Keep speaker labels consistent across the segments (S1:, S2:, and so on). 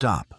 S1: stop.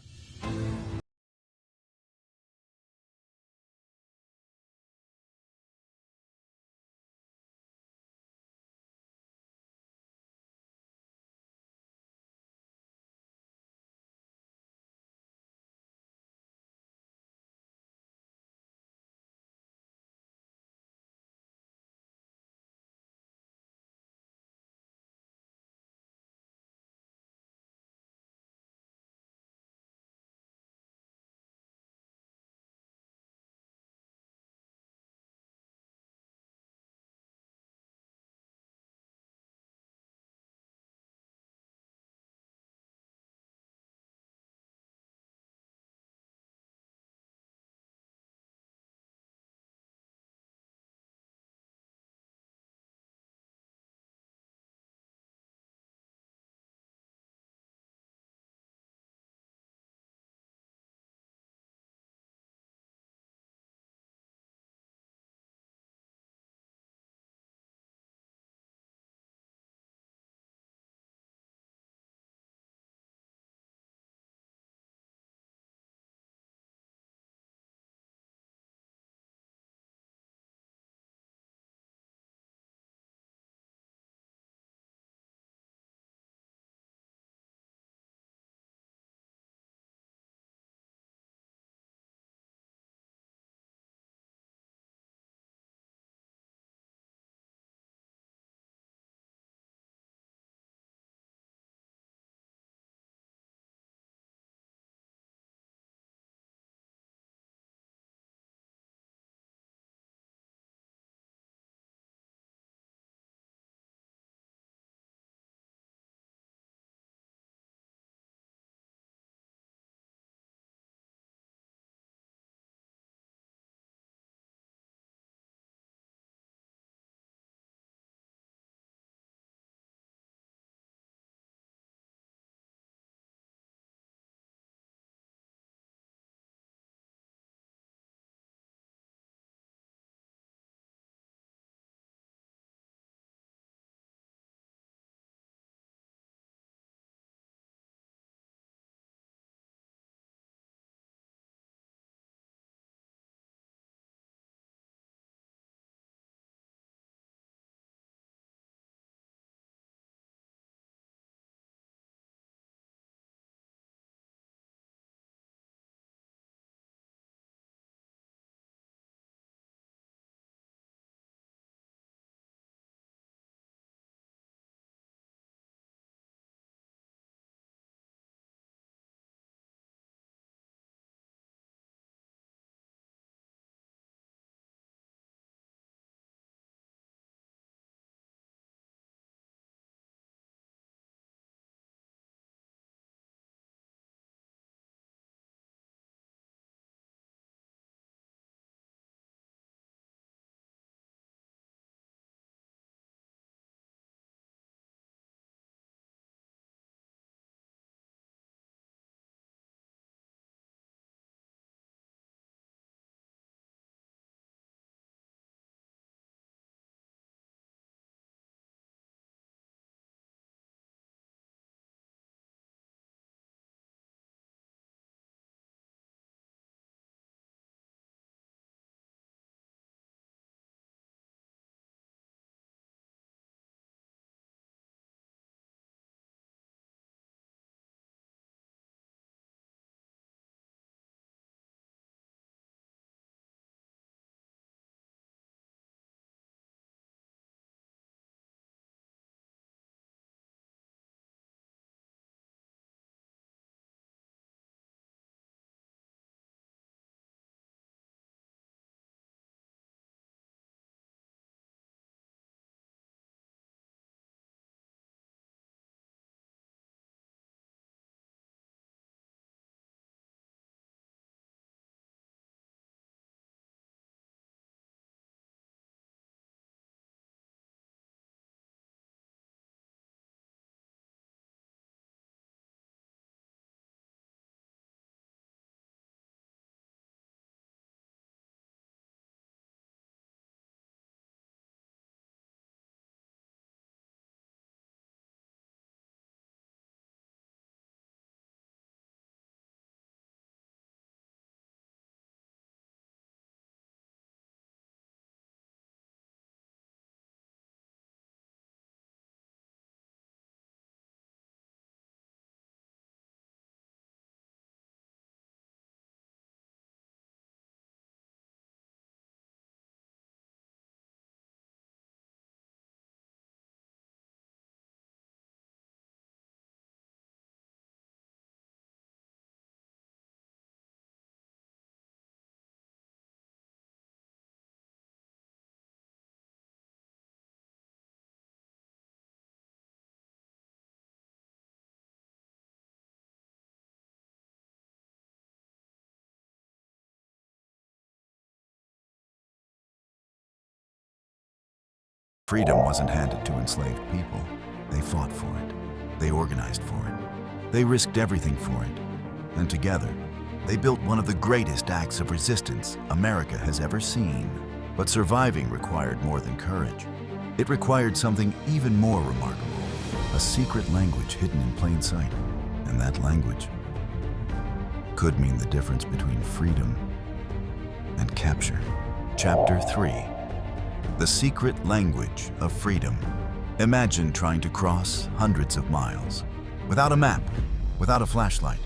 S1: Freedom wasn't handed to enslaved people. They fought for it. They organized for it. They risked everything for it. And together, they built one of the greatest acts of resistance America has ever seen. But surviving required more than courage. It required something even more remarkable, a secret language hidden in plain sight. And that language could mean the difference between freedom and capture. Chapter 3. The secret language of freedom. Imagine trying to cross hundreds of miles without a map, without a flashlight,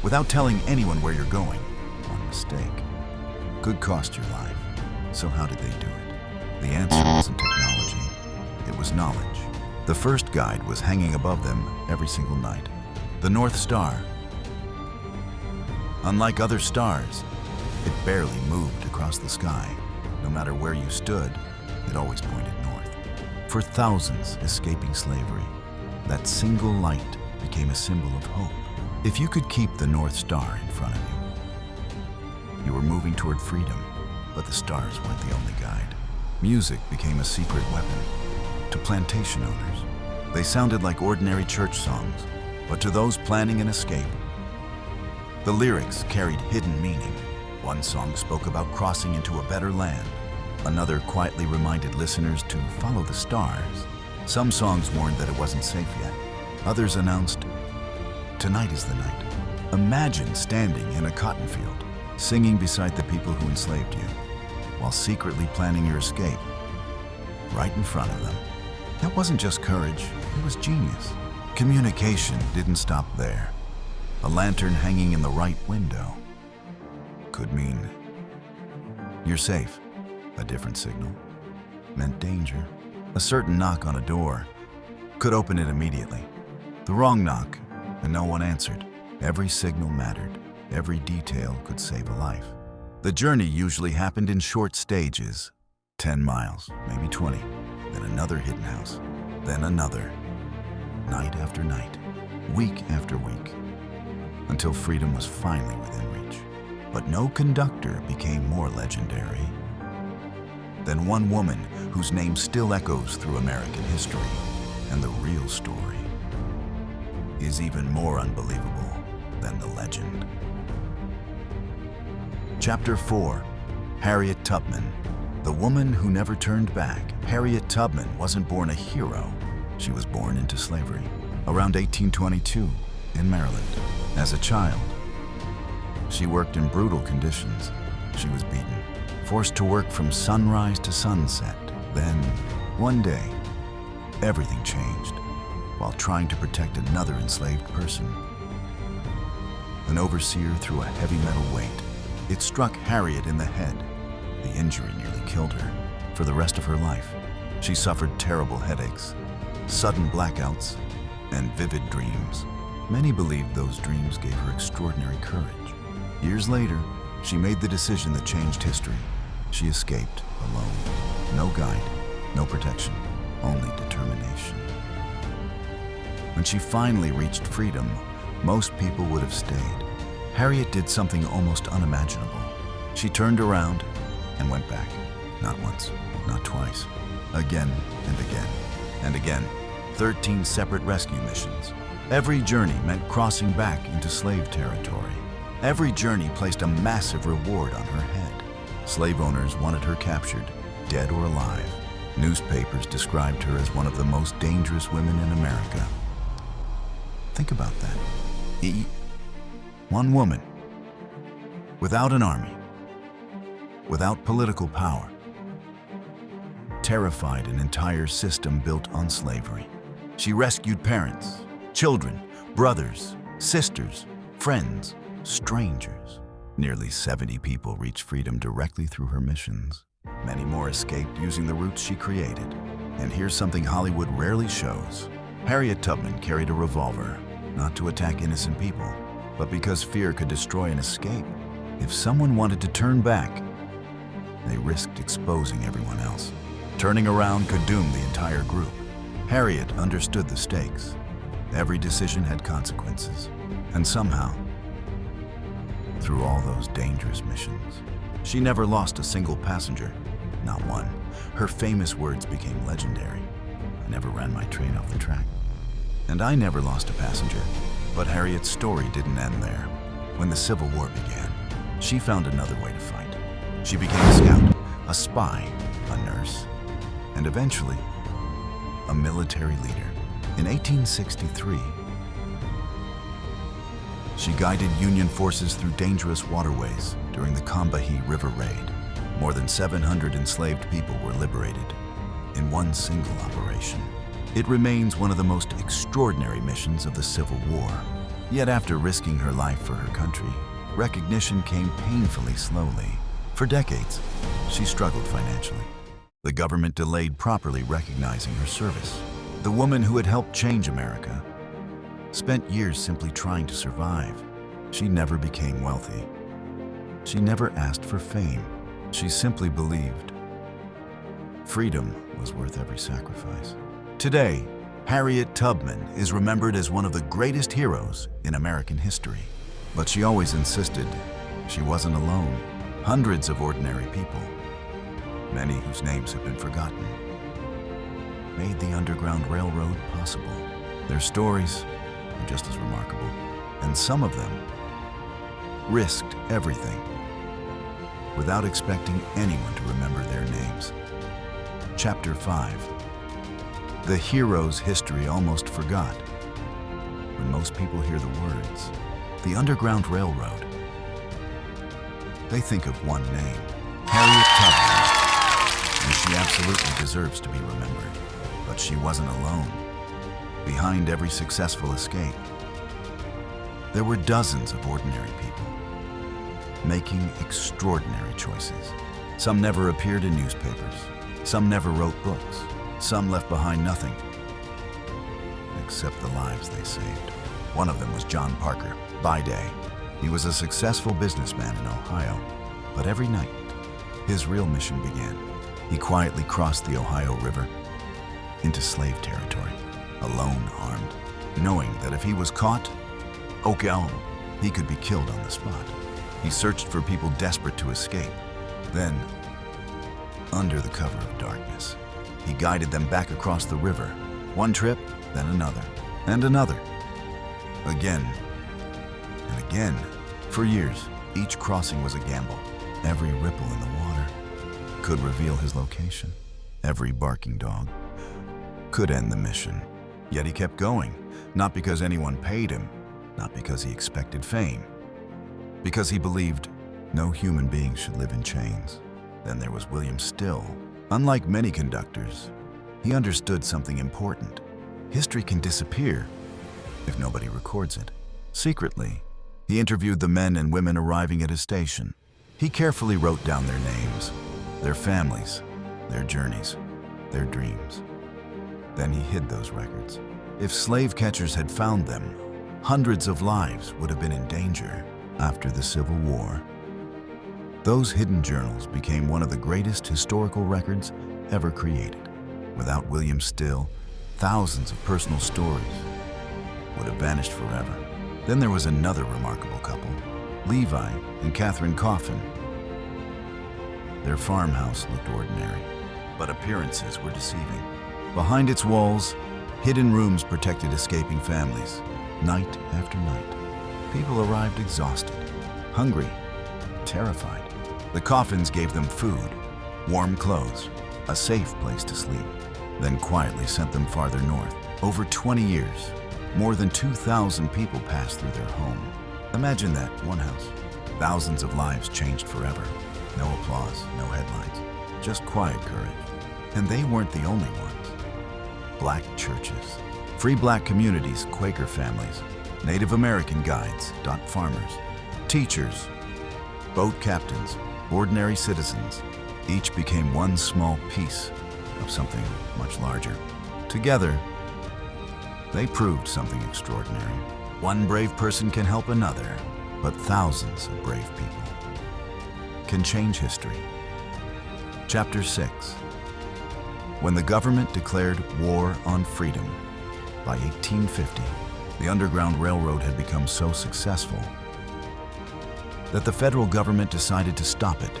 S1: without telling anyone where you're going. One mistake could cost your life. So how did they do it? The answer wasn't technology, it was knowledge. The first guide was hanging above them every single night. The North Star. Unlike other stars, it barely moved across the sky. No matter where you stood, it always pointed north. For thousands escaping slavery, that single light became a symbol of hope. If you could keep the North Star in front of you, you were moving toward freedom, but the stars weren't the only guide. Music became a secret weapon. To plantation owners, they sounded like ordinary church songs, but to those planning an escape, the lyrics carried hidden meaning. One song spoke about crossing into a better land. Another quietly reminded listeners to follow the stars. Some songs warned that it wasn't safe yet. Others announced, "Tonight is the night." Imagine standing in a cotton field, singing beside the people who enslaved you, while secretly planning your escape, right in front of them. That wasn't just courage, it was genius. Communication didn't stop there. A lantern hanging in the right window could mean you're safe. A different signal meant danger. A certain knock on a door could open it immediately. The wrong knock, and no one answered. Every signal mattered. Every detail could save a life. The journey usually happened in short stages, 10 miles, maybe 20, then another hidden house, then another, night after night, week after week, until freedom was finally within reach. But no conductor became more legendary than one woman whose name still echoes through American history. And the real story is even more unbelievable than the legend. Chapter 4. Harriet Tubman. The woman who never turned back. Harriet Tubman wasn't born a hero. She was born into slavery around 1822 in Maryland. As a child, she worked in brutal conditions. She was beaten, forced to work from sunrise to sunset. Then, one day, everything changed while trying to protect another enslaved person. An overseer threw a heavy metal weight. It struck Harriet in the head. The injury nearly killed her. For the rest of her life, she suffered terrible headaches, sudden blackouts, and vivid dreams. Many believed those dreams gave her extraordinary courage. Years later, she made the decision that changed history. She escaped alone. No guide, no protection, only determination. When she finally reached freedom, most people would have stayed. Harriet did something almost unimaginable. She turned around and went back. Not once, not twice. Again and again and again. 13 separate rescue missions. Every journey meant crossing back into slave territory. Every journey placed a massive reward on her head. Slave owners wanted her captured, dead or alive. Newspapers described her as one of the most dangerous women in America. Think about that. One woman, without an army, without political power, terrified an entire system built on slavery. She rescued parents, children, brothers, sisters, friends, strangers. Nearly 70 people reached freedom directly through her missions. Many more escaped using the routes she created. And here's something Hollywood rarely shows. Harriet Tubman carried a revolver, not to attack innocent people, but because fear could destroy an escape. If someone wanted to turn back, they risked exposing everyone else. Turning around could doom the entire group. Harriet understood the stakes. Every decision had consequences. And somehow, through all those dangerous missions, she never lost a single passenger. Not one. Her famous words became legendary. "I never ran my train off the track. And I never lost a passenger." But Harriet's story didn't end there. When the Civil War began, she found another way to fight. She became a scout, a spy, a nurse, and eventually, a military leader. In 1863, she guided Union forces through dangerous waterways during the Combahee River Raid. More than 700 enslaved people were liberated in one single operation. It remains one of the most extraordinary missions of the Civil War. Yet after risking her life for her country, recognition came painfully slowly. For decades, she struggled financially. The government delayed properly recognizing her service. The woman who had helped change America spent years simply trying to survive. She never became wealthy. She never asked for fame. She simply believed freedom was worth every sacrifice. Today, Harriet Tubman is remembered as one of the greatest heroes in American history. But she always insisted she wasn't alone. Hundreds of ordinary people, many whose names have been forgotten, made the Underground Railroad possible. Their stories are just as remarkable, and some of them risked everything without expecting anyone to remember their names. Chapter 5. The hero's history almost forgot. When most people hear the words, the Underground Railroad, they think of one name, Harriet Tubman, and she absolutely deserves to be remembered. But she wasn't alone. Behind every successful escape, there were dozens of ordinary people making extraordinary choices. Some never appeared in newspapers. Some never wrote books. Some left behind nothing except the lives they saved. One of them was John Parker, by day. He was a successful businessman in Ohio, but every night, his real mission began. He quietly crossed the Ohio River into slave territory, alone, armed, knowing that if he was caught, he could be killed on the spot. He searched for people desperate to escape. Then, under the cover of darkness, he guided them back across the river. One trip, then another, and another. Again and again. For years, each crossing was a gamble. Every ripple in the water could reveal his location. Every barking dog could end the mission. Yet he kept going, not because anyone paid him, not because he expected fame, because he believed no human being should live in chains. Then there was William Still. Unlike many conductors, he understood something important. History can disappear if nobody records it. Secretly, he interviewed the men and women arriving at his station. He carefully wrote down their names, their families, their journeys, their dreams. Then he hid those records. If slave catchers had found them, hundreds of lives would have been in danger. After the Civil War, those hidden journals became one of the greatest historical records ever created. Without William Still, thousands of personal stories would have vanished forever. Then there was another remarkable couple, Levi and Catherine Coffin. Their farmhouse looked ordinary, but appearances were deceiving. Behind its walls, hidden rooms protected escaping families. Night after night, people arrived exhausted, hungry, terrified. The Coffins gave them food, warm clothes, a safe place to sleep, then quietly sent them farther north. Over 20 years, more than 2,000 people passed through their home. Imagine that, one house. Thousands of lives changed forever. No applause, no headlines, just quiet courage. And they weren't the only ones. Black churches, free black communities, Quaker families, Native American guides, dot farmers, teachers, boat captains, ordinary citizens, each became one small piece of something much larger. Together, they proved something extraordinary. One brave person can help another, but thousands of brave people can change history. Chapter 6. When the government declared war on freedom, by 1850, the Underground Railroad had become so successful that the federal government decided to stop it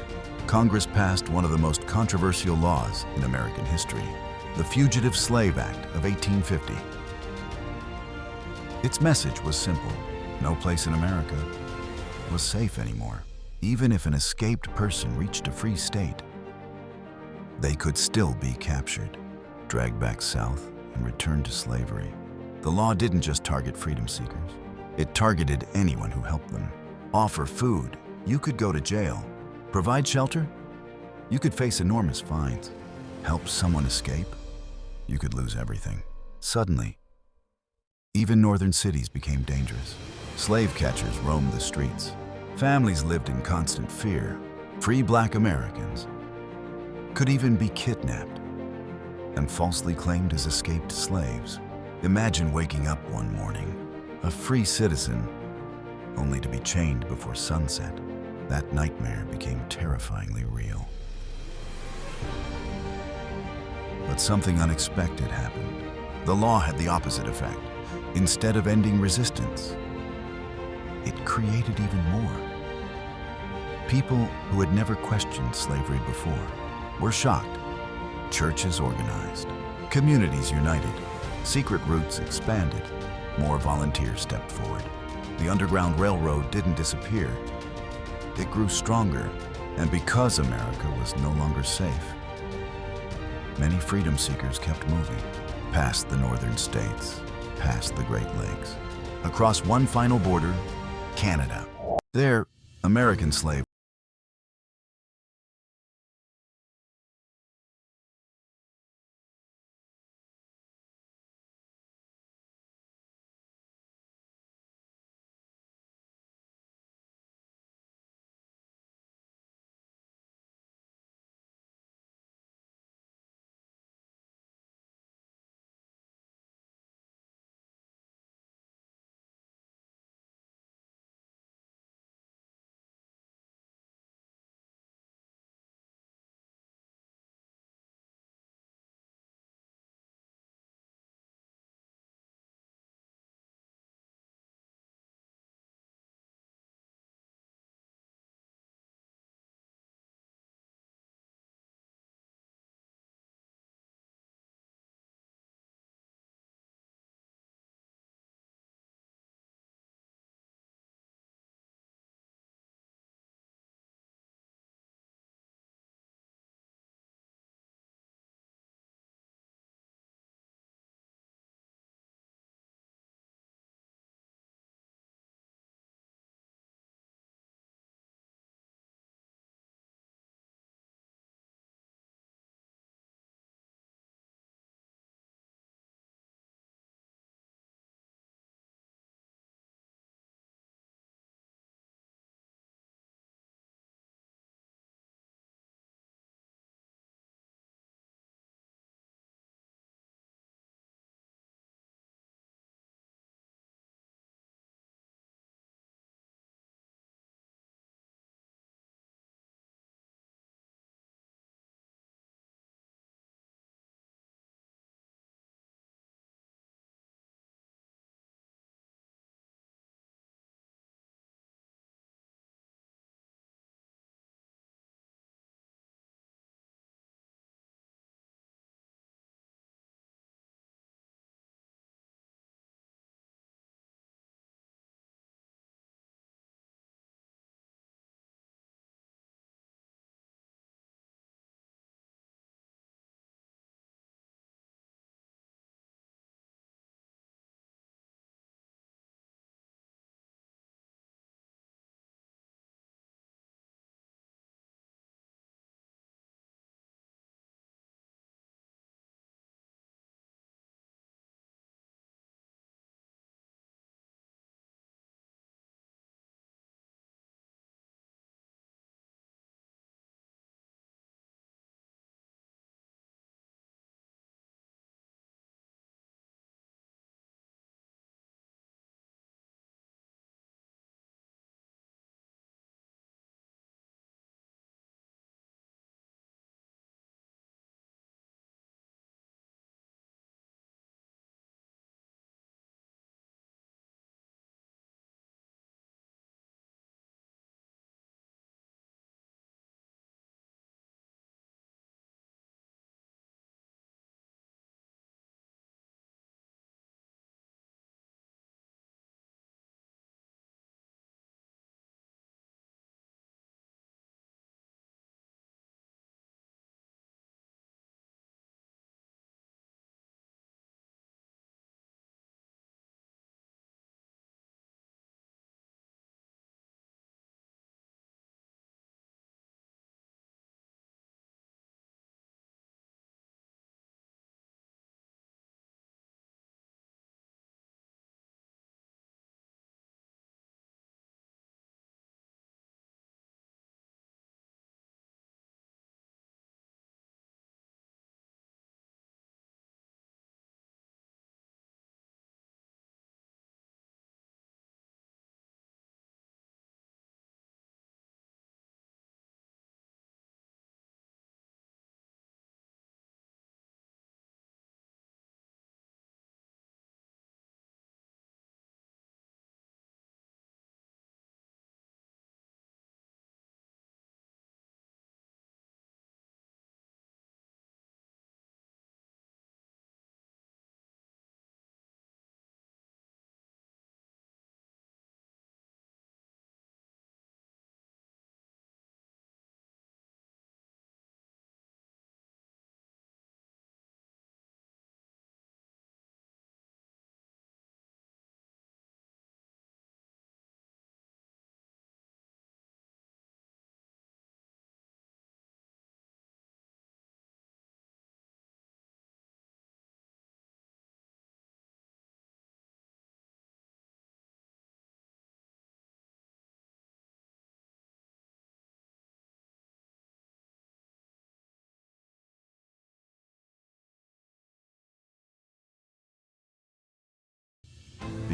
S1: Congress passed one of the most controversial laws in American history, the Fugitive Slave Act of 1850. Its message was simple: no place in America was safe anymore. Even if an escaped person reached a free state, they could still be captured, dragged back south, and returned to slavery. The law didn't just target freedom seekers. It targeted anyone who helped them. Offer food, you could go to jail. Provide shelter, you could face enormous fines. Help someone escape, you could lose everything. Suddenly, even northern cities became dangerous. Slave catchers roamed the streets. Families lived in constant fear. Free Black Americans could even be kidnapped and falsely claimed as escaped slaves. Imagine waking up one morning, a free citizen, only to be chained before sunset. That nightmare became terrifyingly real. But something unexpected happened. The law had the opposite effect. Instead of ending resistance, it created even more. People who had never questioned slavery before were shocked. Churches organized, communities united, secret routes expanded, more volunteers stepped forward. The Underground Railroad didn't disappear. It grew stronger, and because America was no longer safe, many freedom seekers kept moving, past the northern states, past the Great Lakes, across one final border, Canada. There, American slaves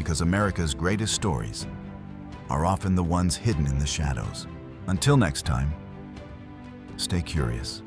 S1: because America's greatest stories are often the ones hidden in the shadows. Until next time, stay curious.